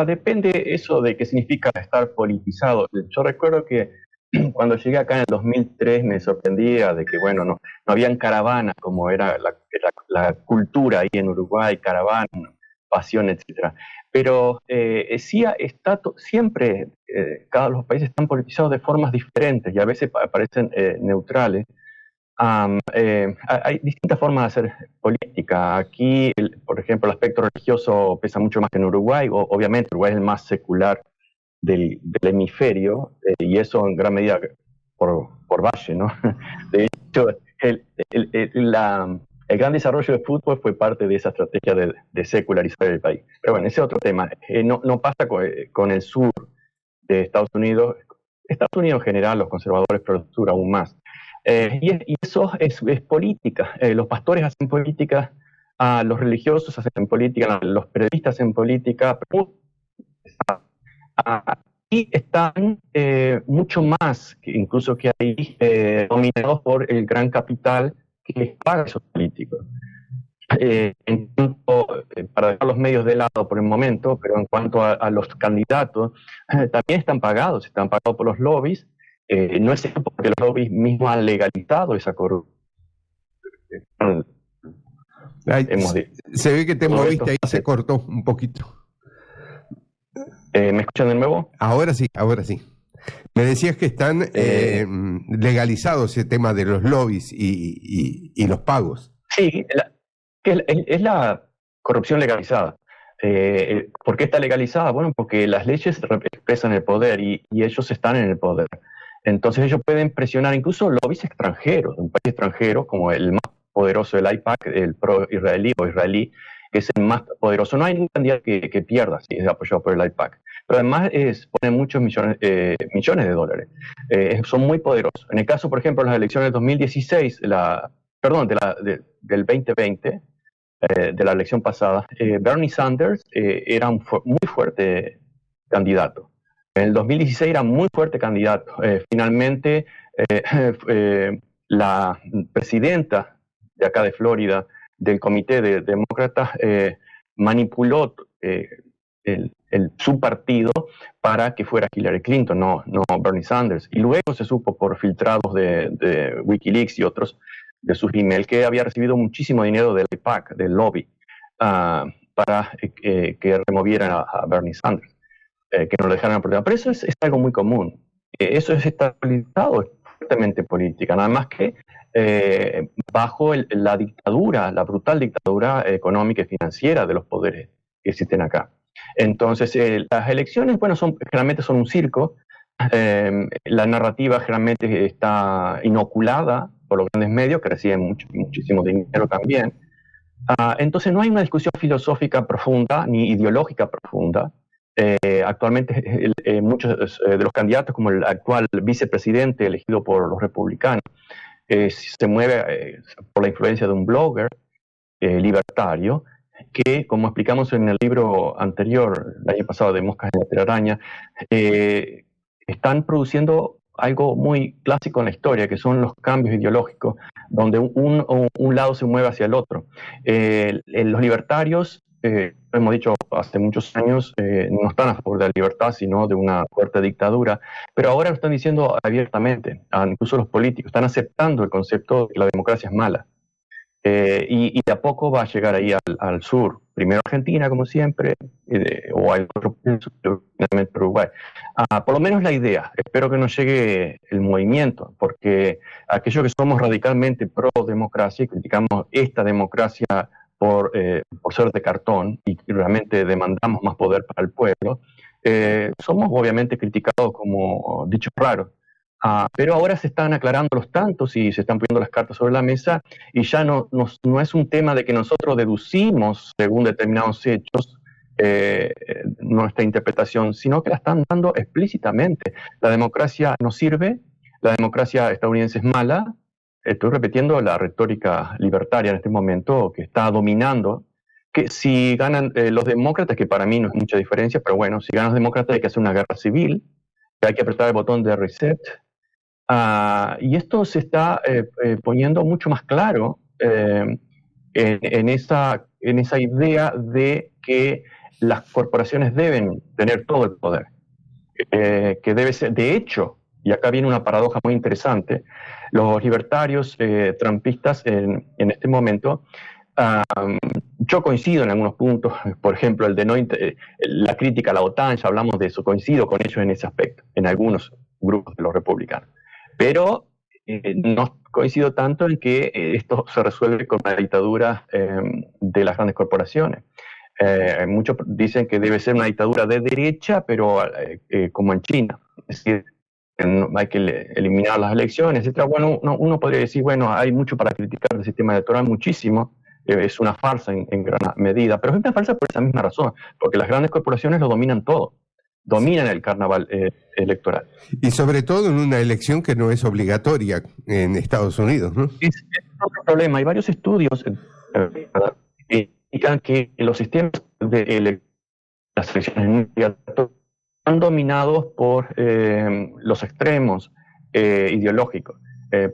Depende eso de qué significa estar politizado. Yo recuerdo que cuando llegué acá en el 2003 me sorprendía de que, bueno, no habían caravanas como era la cultura ahí en Uruguay, caravana, pasión, etcétera. Pero sí está siempre, cada los países están politizados de formas diferentes y a veces parecen neutrales. Hay distintas formas de hacer política. Aquí, por ejemplo, el aspecto religioso pesa mucho más que en Uruguay. Obviamente, Uruguay es el más secular del hemisferio, y eso en gran medida por Valle, ¿no? De hecho, el gran desarrollo del fútbol fue parte de esa estrategia de secularizar el país. Pero bueno, ese es otro tema. No pasa con el sur de Estados Unidos. Estados Unidos en general, los conservadores, pero el sur aún más. Y eso es política. Los pastores hacen política, los religiosos hacen política, los periodistas hacen política, y están mucho más que incluso que ahí, dominados por el gran capital que paga a esos políticos. En cuanto, para dejar los medios de lado por el momento, pero en cuanto a los candidatos, también están pagados por los lobbies. No es cierto porque los lobbies mismos han legalizado esa corrupción. Se ve que te moviste ahí, se cortó un poquito. ¿Me escuchan de nuevo? Ahora sí, ahora sí. Me decías que están legalizados ese tema de los lobbies y los pagos. Sí, es la corrupción legalizada. ¿Por qué está legalizada? Bueno, porque las leyes expresan el poder y ellos están en el poder. Entonces ellos pueden presionar incluso lobbies extranjeros, de un país extranjero como el más poderoso del AIPAC, el pro-israelí o israelí, que es el más poderoso. No hay ningún candidato que pierda si es apoyado por el AIPAC. Pero además ponen muchos millones de dólares. Son muy poderosos. En el caso, por ejemplo, de las elecciones del 2016, del 2020, de la elección pasada, Bernie Sanders era un muy fuerte candidato. En el 2016 era muy fuerte candidato. Finalmente, la presidenta de acá de Florida, del comité de demócratas, manipuló su partido para que fuera Hillary Clinton, no Bernie Sanders. Y luego se supo por filtrados de Wikileaks y otros de sus emails que había recibido muchísimo dinero del IPAC, del lobby, para que removieran a Bernie Sanders, que no lo dejaran por. Pero eso es algo muy común. Eso es estabilizado, es fuertemente política, nada más que bajo la dictadura, la brutal dictadura económica y financiera de los poderes que existen acá. Entonces, las elecciones, bueno, generalmente son un circo. La narrativa generalmente está inoculada por los grandes medios que reciben muchísimo dinero también. Entonces, no hay una discusión filosófica profunda ni ideológica profunda. Actualmente, muchos de los candidatos, como el actual vicepresidente elegido por los republicanos, se mueve por la influencia de un blogger libertario, que, como explicamos en el libro anterior, el año pasado, de Moscas en la Telaraña, están produciendo algo muy clásico en la historia, que son los cambios ideológicos, donde un lado se mueve hacia el otro. Los libertarios, hemos dicho hace muchos años, no están a favor de la libertad, sino de una fuerte dictadura, pero ahora lo están diciendo abiertamente, incluso los políticos, están aceptando el concepto de que la democracia es mala. Y de a poco va a llegar ahí al sur. Primero Argentina, como siempre, o hay otro país, finalmente Uruguay. Por lo menos la idea. Espero que no llegue el movimiento, porque aquellos que somos radicalmente pro-democracia y criticamos esta democracia por ser de cartón y realmente demandamos más poder para el pueblo, somos obviamente criticados como dichos raros. Pero ahora se están aclarando los tantos y se están poniendo las cartas sobre la mesa, y ya no es un tema de que nosotros deducimos según determinados hechos nuestra interpretación, sino que la están dando explícitamente. La democracia no sirve, la democracia estadounidense es mala. Estoy repitiendo la retórica libertaria en este momento que está dominando, que si ganan los demócratas, que para mí no es mucha diferencia, pero bueno, si ganan los demócratas hay que hacer una guerra civil, que hay que apretar el botón de reset. Y esto se está poniendo mucho más claro en esa idea de que las corporaciones deben tener todo el poder, que debe ser, de hecho, y acá viene una paradoja muy interesante, los libertarios trumpistas en este momento, yo coincido en algunos puntos, por ejemplo, el de la crítica a la OTAN, ya hablamos de eso, coincido con ellos en ese aspecto, en algunos grupos de los republicanos, pero no coincido tanto en que esto se resuelve con la dictadura de las grandes corporaciones. Muchos dicen que debe ser una dictadura de derecha, pero como en China, es decir, hay que eliminar las elecciones, etc. Bueno, uno podría decir, bueno, hay mucho para criticar del sistema electoral, muchísimo, es una farsa en gran medida, pero es una farsa por esa misma razón, porque las grandes corporaciones lo dominan todo, dominan el carnaval electoral. Y sobre todo en una elección que no es obligatoria en Estados Unidos, ¿no? Es otro problema. Hay varios estudios que indican que los sistemas de las elecciones están dominados por los extremos ideológicos.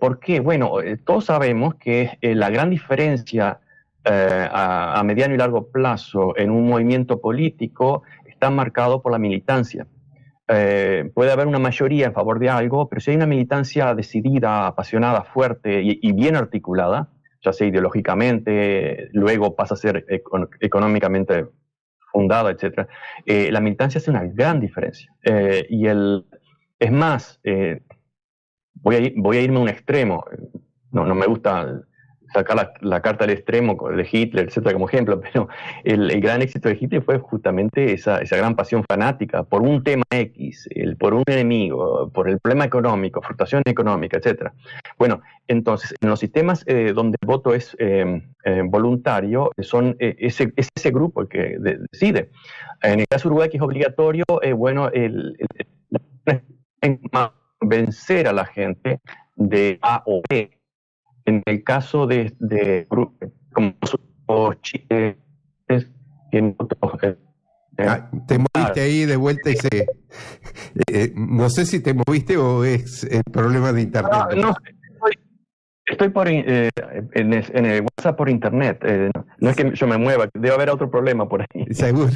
¿Por qué? Bueno, todos sabemos que la gran diferencia a mediano y largo plazo en un movimiento político está marcado por la militancia. Puede haber una mayoría en favor de algo, pero si hay una militancia decidida, apasionada, fuerte y bien articulada, ya sea ideológicamente, luego pasa a ser económicamente fundada, etc., la militancia hace una gran diferencia. Es más, voy a irme a un extremo. No me gusta sacar la carta del extremo de Hitler, etcétera, como ejemplo, pero el gran éxito de Hitler fue justamente esa gran pasión fanática por un tema X, por un enemigo, por el problema económico, fluctuación económica, etcétera. Bueno, entonces, en los sistemas donde el voto es voluntario, es ese grupo el que decide. En el caso de Uruguay, que es obligatorio, vencer a la gente de A o B. En el caso de como Chile, te moviste ahí de vuelta y no sé si te moviste o es el problema de internet. No, estoy en el WhatsApp por internet. No es que yo me mueva, debe haber otro problema por ahí. Seguro.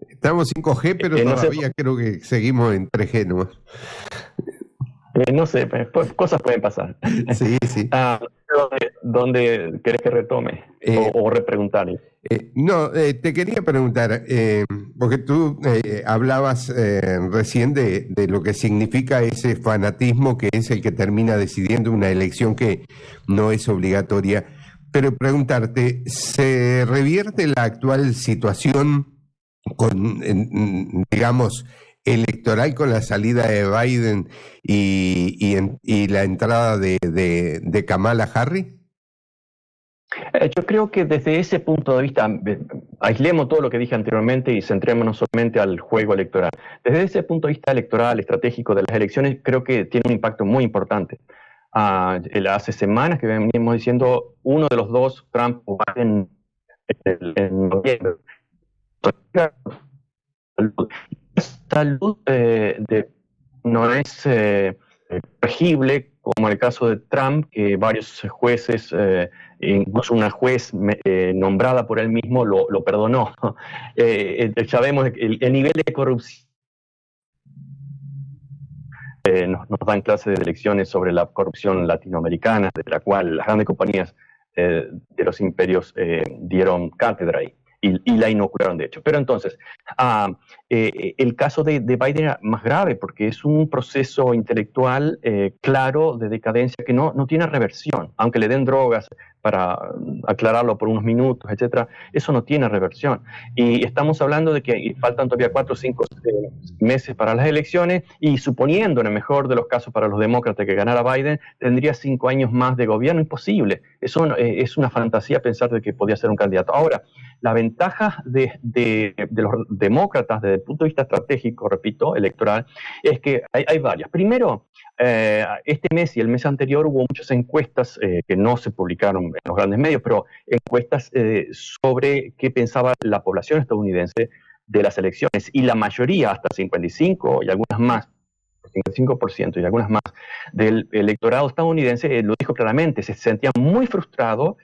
Estamos 5G, pero todavía no sé, creo que seguimos en 3G nomás. No sé, cosas pueden pasar. Sí, sí. ¿Dónde querés que retome? O repreguntar. No, te quería preguntar, porque tú hablabas recién de lo que significa ese fanatismo que es el que termina decidiendo una elección que no es obligatoria, pero preguntarte, ¿se revierte la actual situación con, digamos, electoral con la salida de Biden y la entrada de Kamala Harris? Yo creo que desde ese punto de vista, aislemos todo lo que dije anteriormente y centrémonos solamente al juego electoral. Desde ese punto de vista electoral, estratégico de las elecciones, creo que tiene un impacto muy importante. Hace semanas que venimos diciendo uno de los dos, Trump o Biden, en noviembre. Salud no es regible, como en el caso de Trump, que varios jueces, incluso una juez nombrada por él mismo, lo perdonó. Ya vemos el nivel de corrupción. Nos dan clases de lecciones sobre la corrupción latinoamericana, de la cual las grandes compañías de los imperios dieron cátedra ahí. Y la inocularon, de hecho. Pero entonces, el caso de Biden era más grave porque es un proceso intelectual claro de decadencia que no tiene reversión. Aunque le den drogas para aclararlo por unos minutos, etcétera, eso no tiene reversión. Y estamos hablando de que faltan todavía 4 o 5 meses para las elecciones y suponiendo, en el mejor de los casos para los demócratas, que ganara Biden, tendría 5 años más de gobierno. Imposible. Eso es una fantasía pensar de que podía ser un candidato. Ahora, la ventaja de los demócratas desde el punto de vista estratégico, repito, electoral, es que hay varias. Primero, este mes y el mes anterior hubo muchas encuestas que no se publicaron en los grandes medios, pero encuestas sobre qué pensaba la población estadounidense de las elecciones. Y la mayoría, hasta 55% y algunas más, 55% y algunas más, del electorado estadounidense lo dijo claramente, se sentía muy frustrado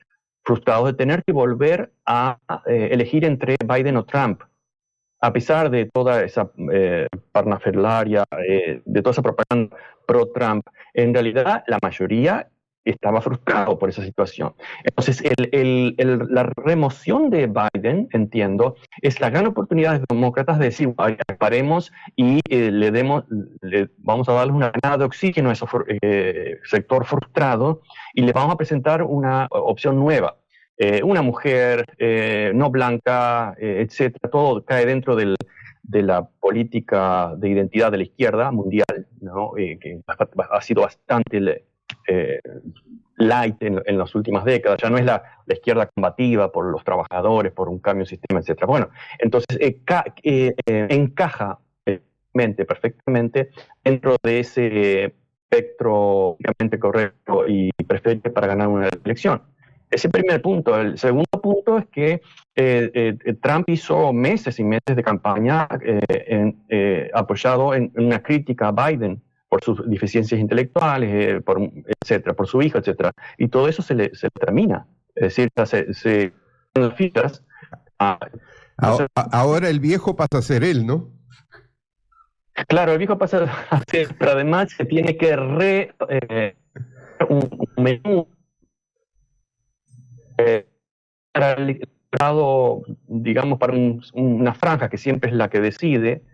frustrados de tener que volver a elegir entre Biden o Trump, a pesar de toda esa parnaferaria, de toda esa propaganda pro-Trump. En realidad, la mayoría estaba frustrado por esa situación. Entonces, la remoción de Biden, entiendo, es la gran oportunidad de los demócratas de decir, paremos y vamos a darles una granada de oxígeno a ese sector frustrado y le vamos a presentar una opción nueva. Una mujer no blanca, etcétera, todo cae dentro de la política de identidad de la izquierda mundial, ¿no? Que ha sido bastante light en las últimas décadas. Ya no es la izquierda combativa por los trabajadores, por un cambio de sistema, etcétera. Bueno, entonces encaja perfectamente dentro de ese espectro correcto y perfecto para ganar una elección. Ese primer punto. El segundo punto es que Trump hizo meses y meses de campaña apoyado en una crítica a Biden por sus deficiencias intelectuales, etcétera, por su hijo, etcétera. Y todo eso se le termina. Es decir, se las fichas. Ahora el viejo pasa a ser él, ¿no? Claro, el viejo pasa a ser, pero además se tiene que un menú para el electorado, digamos, para una franja que siempre es la que decide.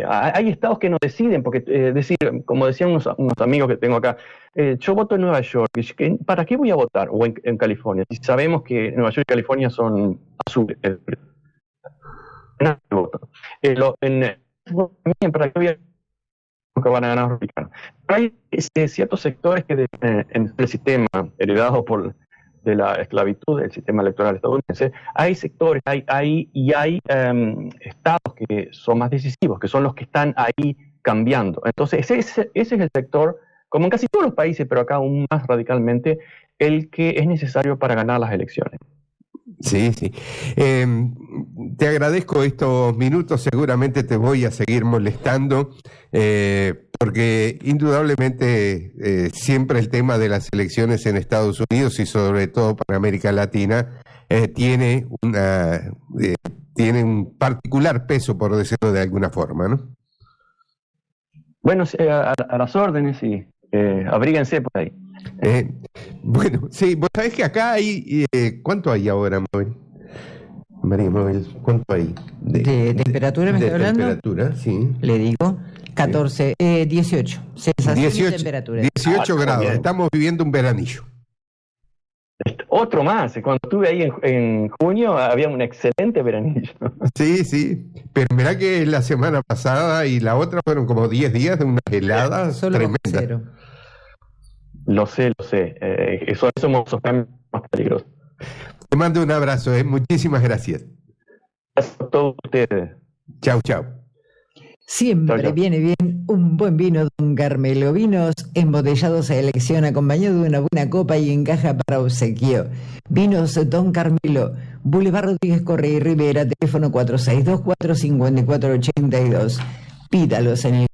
Hay estados que no deciden, porque decir, como decían unos amigos que tengo acá, yo voto en Nueva York, ¿para qué voy a votar? O en California, si sabemos que Nueva York y California son azules. ¿Para qué voy a que van a ganar los republicanos? Hay ciertos sectores que en el sistema heredado de la esclavitud del sistema electoral estadounidense, hay sectores, hay estados que son más decisivos, que son los que están ahí cambiando. Entonces, ese es el sector, como en casi todos los países, pero acá aún más radicalmente, el que es necesario para ganar las elecciones. Sí, sí. Te agradezco estos minutos, seguramente te voy a seguir molestando, porque indudablemente siempre el tema de las elecciones en Estados Unidos y sobre todo para América Latina tiene un particular peso, por decirlo de alguna forma, ¿no? Bueno, a las órdenes y abríguense por ahí. Bueno, sí, vos sabés que acá hay, ¿cuánto hay ahora, Mabel? María Mabel, ¿cuánto hay? ¿De temperatura me está hablando? De temperatura, sí. Le digo, 18, sensación 18, de temperatura. 18 grados, bien. Estamos viviendo un veranillo. Otro más, cuando estuve ahí en junio había un excelente veranillo. Sí, sí, pero mirá que la semana pasada y la otra fueron como 10 días de unas heladas Solo tremendas. Lo sé. Somos los cambios más peligrosos. Te mando un abrazo, muchísimas gracias. Gracias a todos ustedes. Chau, chau. Siempre Chau. viene bien un buen vino, don Carmelo. Vinos embotellados a elección, acompañado de una buena copa y en caja para obsequio. Vinos Don Carmelo, Boulevard Rodríguez Correa y Rivera, teléfono 462-454-82. Pídalos en el